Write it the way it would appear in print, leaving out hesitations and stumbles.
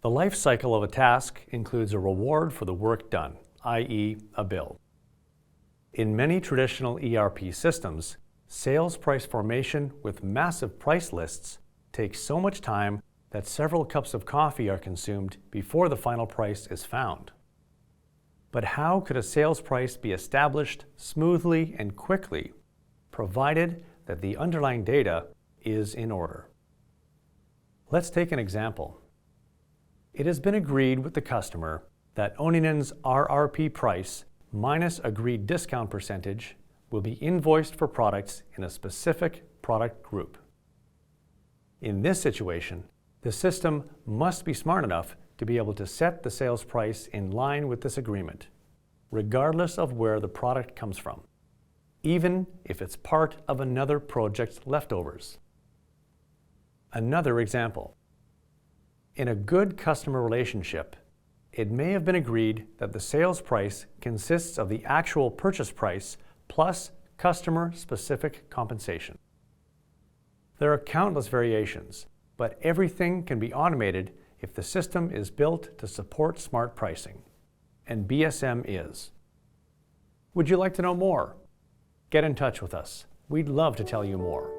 The life cycle of a task includes a reward for the work done, i.e., a bill. In many traditional ERP systems, sales price formation with massive price lists takes so much time that several cups of coffee are consumed before the final price is found. But how could a sales price be established smoothly and quickly, provided that the underlying data is in order? Let's take an example. It has been agreed with the customer that Onninen's RRP price minus agreed discount percentage will be invoiced for products in a specific product group. In this situation, the system must be smart enough to be able to set the sales price in line with this agreement, regardless of where the product comes from, even if it's part of another project's leftovers. Another example. In a good customer relationship, it may have been agreed that the sales price consists of the actual purchase price plus customer-specific compensation. There are countless variations, but everything can be automated if the system is built to support smart pricing, and BSM is. Would you like to know more? Get in touch with us. We'd love to tell you more.